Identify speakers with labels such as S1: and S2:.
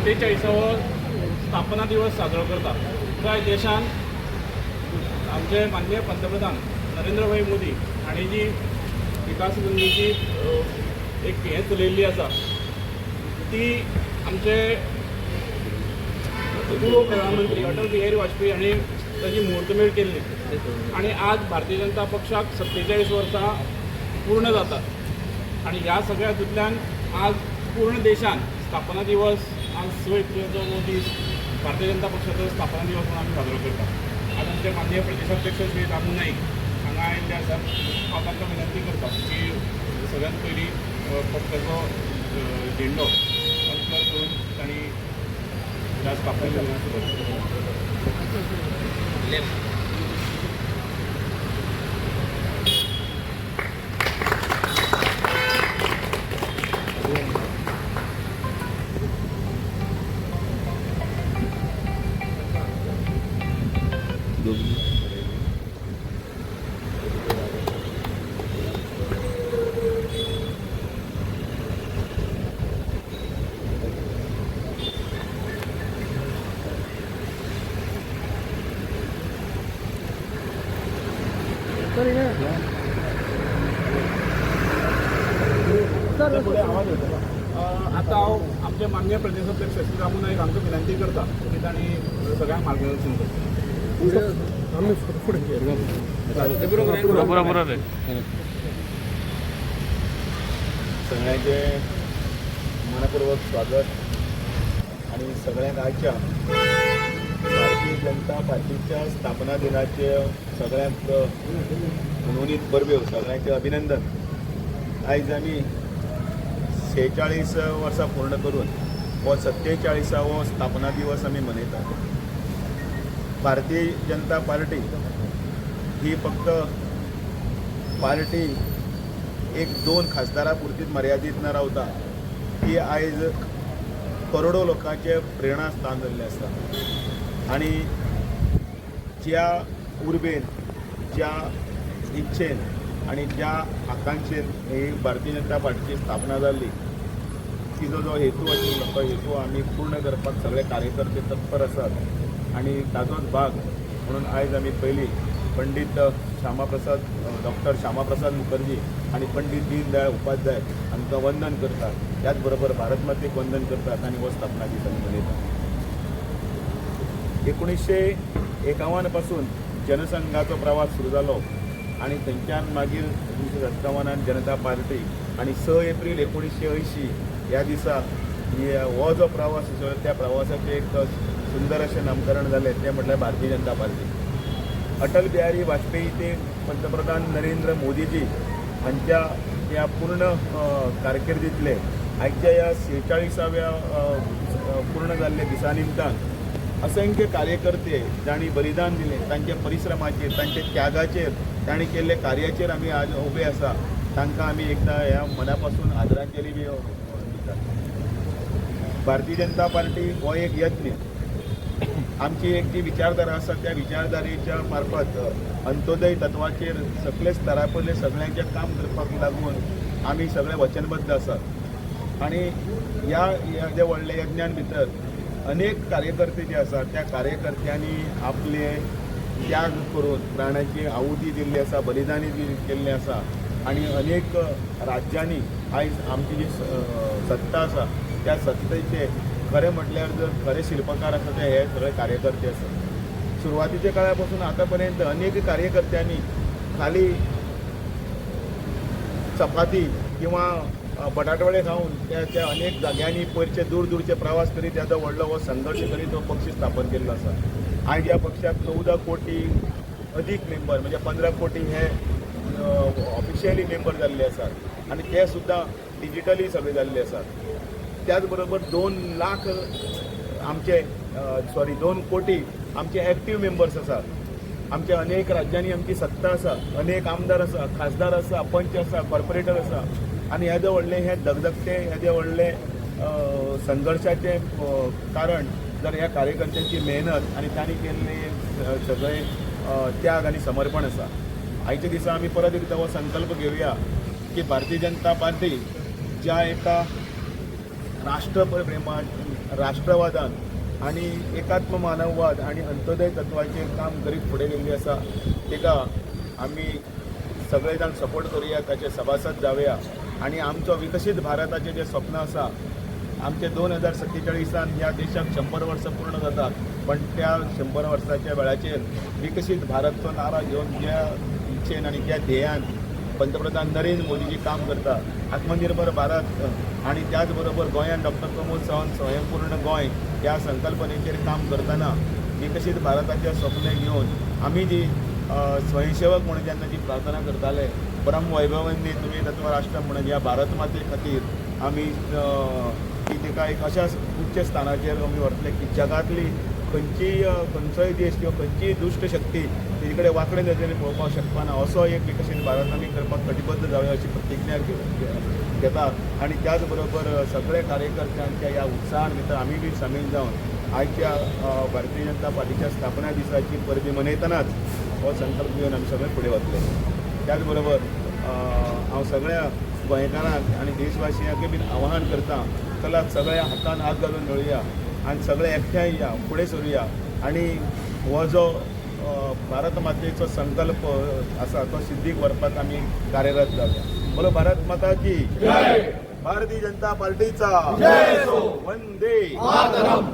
S1: 47वा स्थापना दिवस साजरो करता. गोंय देशान आमचे माननीय पंतप्रधान नरेंद्र भाई मोदी हांणी जी विकास बंदीची एक हें चलयल्ली आसा ती आमचे पूर्व प्रधानमंत्री अटल बिहारी वाजपेयी हांणी ताची मुहूर्तमेळ केल्ली आणि आज भारतीय जनता पक्षाक 47 वर्सां पूर्ण जातात आणि ह्या सगळ्या हातूंतल्यान आज पूर्ण देशान स्थापना दिवस आज 6 एप्रिलचो हो दीस भारतीय जनता पक्षाचो स्थापना दिवस म्हणून आमी साजरो करतात. आज आमचे माननीय प्रदेशाध्यक्ष श्री रामू नाईक हांगा आयिल्ले आसात. हांव तांकां विनंती करता की सगळ्यांत पयलीं पक्षाचो झेंडो अनफ्लर करून तांणी ह्या स्थापने दिवसाक सुरवात केली. आता हांव आमचे माननीय प्रदेशाध्यक्ष श्री रामू नाईक हांकां विनंती करता की तांणी सगळ्यांक मार्गदर्शन करता.
S2: सगळ्यांचे मनपूर्वक स्वागत आणि सगळ्यांक आयच्या भारतीय जनता पार्टीच्या स्थापना दिनाचे सगळ्यांक मनोनीत परबेव सगळ्यांचे अभिनंदन. आयज आमी 46 वर्सां पूर्ण करून हो 47वो स्थापना दिवस आमी मनयतात. भारतीय जनता पार्टी ही फक्त पार्टी 1-2 खासदारां पुरतीच मर्यादीत न रावता. ही आयज करोडो लोकांचे प्रेरणास्थान जाल्लें आसा आणि ज्या उर्बेन ज्या इच्छेन आणि ज्या आकांक्षेन ही भारतीय जनता पार्टीची स्थापना जाल्ली तिजो जो हेतू आशिल्लो तो हेतू आमी पूर्ण करपाक सगळे कार्यकर्ते तत्पर आसात आणि ताजोच भाग म्हणून आयज आमी पयलीं पंडित श्यामाप्रसाद डॉक्टर श्यामाप्रसाद मुखर्जी आणि पंडित दीनदयाळ उपाध्याय हांकां वंदन करतात. त्याच बरोबर भारत मातेक वंदन करतात आणि हो स्थापना दीस आमी मनयतात. 1951 पासून जनसंघाचो प्रवास सुरू जालो आणि थंयच्यान मागीर 1957 जनता पार्टी आणि 6 एप्रिल 1980 ह्या दिसा हो जो प्रवास आशिल्लो त्या प्रवासाचें एक सुंदर अशें नामकरण जालें तें म्हटल्यार भारतीय जनता पार्टी. अटल बिहारी वाजपेयी ते पंतप्रधान नरेंद्र मोदीजी हांच्या ह्या पूर्ण कारकिर्दींतले आयच्या ह्या 46व्या पूर्ण जाल्ल्या दिसा निमतान असंख्य कार्यकर्ते जाणी बलिदान दिलें तांच्या परिश्रमाचेर तांच्या त्यागाचेर तांणी केल्ले कार्याचेर आमी आज उबे आसा. तांकां आमी एकदां ह्या मना पासून आदरांजली बी दितात. भारतीय जनता पार्टी हो एक यत्न. आमची एक जी विचारधारा आसा त्या विचारधारेच्या मार्फत अंत्योदय तत्वाचेर सकले स्तरा पयले सगळ्यांचें काम करपाक लागून आमी सगळे वचनबद्ध आसात आणि ह्या जे व्हडले यज्ञान भितर अनेक कार्यकर्ते जे आसात त्या कार्यकर्त्यांनी आपले त्याग करून प्राणाची आहुती दिल्ली आसा बलिदानी केल्लें आसा आणि अनेक राज्यांनी आयज आमची जी सत्ता आसा त्या सत्तेचे खरें म्हटल्यार जर खरे शिल्पकार आसा ते हे सगळे कार्यकर्ते आसात. सुरवातीच्या काळा पासून आता पर्यंत अनेक कार्यकर्त्यांनी खाली चपाती किंवा बटाटवडे खाऊन त्या अनेक जाग्यांनी पयरचे दूर दूरचे प्रवास करीत त्याचा व्हडलो हो संघर्ष करीत हो पक्ष स्थापन केल्लो आसा. आयज ह्या पक्षाक 14 कोटी अधिक मेंबर म्हणजे 15 कोटी हे ऑफिशियली मेंबर जाल्ले आसात आणि ते सुद्दां डिजिटली सगळे जाल्ले आसात. त्याच बरोबर 2 लाख आमचे 2 कोटी आमचे एक्टिव्ह मेंबर्स आसात. आमच्या अनेक राज्यांनी आमची सत्ता आसा, अनेक आमदार आसा, खासदार आसा, पंच आसा, कॉर्पोरेटर आसा आणि हेजे व्हडले हे दगदगते हेजे व्हडले संघर्षाचे कारण जर ह्या कार्यकर्त्यांची मेहनत आणि तांणी केल्ले सगळे त्याग आणि समर्पण आसा. आयच्या दिसा आमी परत एकदा हो संकल्प घेवया की भारतीय जनता पार्टी ज्या एका राष्ट्रप्रेमान राष्ट्रवादान आणि एकात्म मानववाद आणि अंत्योदय तत्वाचेर काम करीत फुडें गेल्ली आसा तेका आमी सगळे जाण सपोर्ट करुया, ताचे सभासद जावया आणि आमचो विकसीत भारताचें जें स्वप्न आसा आमचे 2047 ह्या देशाक 100 वर्सां पूर्ण जातात, पण त्या 100 वर्साच्या वेळाचेर विकसीत भारतचो नारा घेवन ज्या इच्छेन आणि ज्या ध्येयान पंतप्रधान नरेंद्र मोदीजी काम करता, आत्मनिर्भर भारत आणि त्याचबरोबर गोंयांत डॉक्टर प्रमोद सावंत स्वयंपूर्ण गोंय ह्या संकल्पनेचेर काम करतना विकसीत भारताचे स्वप्न घेवन आमी जी स्वयंसेवक म्हणून जेन्ना जी प्रार्थना करताले, परम वैभवांनी तुमी तत्व राष्ट्र म्हणून ह्या भारत माते खातीर आमी ती तिका एक अशा उच्च स्थानाचेर आमी व्हरतले की जगातली खंयचोय देश किंवा खंयचीय दुष्ट शक्ती तेजे कडेन वांकडे नदरेन पळोवपाक शकपाना, असो एक विकसीत भारत आमी करपाक कटिबद्ध जावया अशी प्रतिज्ञा घेतात. आणि त्याच बरोबर सगळे कार्यकर्त्यांच्या ह्या उत्साहान भितर आमी बी सामील जावन आयच्या भारतीय जनता पार्टीच्या स्थापना दिसाची परबी मनयतनाच हो संकल्प घेवन आमी सगळे फुडें वतले. त्याच बरोबर हांव सगळ्या गोंयकारांक आनी देशवासियांक बी आवाहन करता, चला सगळ्या हातान हात घालून मेळुया आणि सगळे एकठांय या, फुडें सरुया आणि हो जो भारत मातेचो संकल्प आसा तो सिद्धीक व्हरपाक आमी कार्यरत जावया. बोलो भारत माता की जय. भारतीय जनता पार्टीचा जय. वंदे मातरम.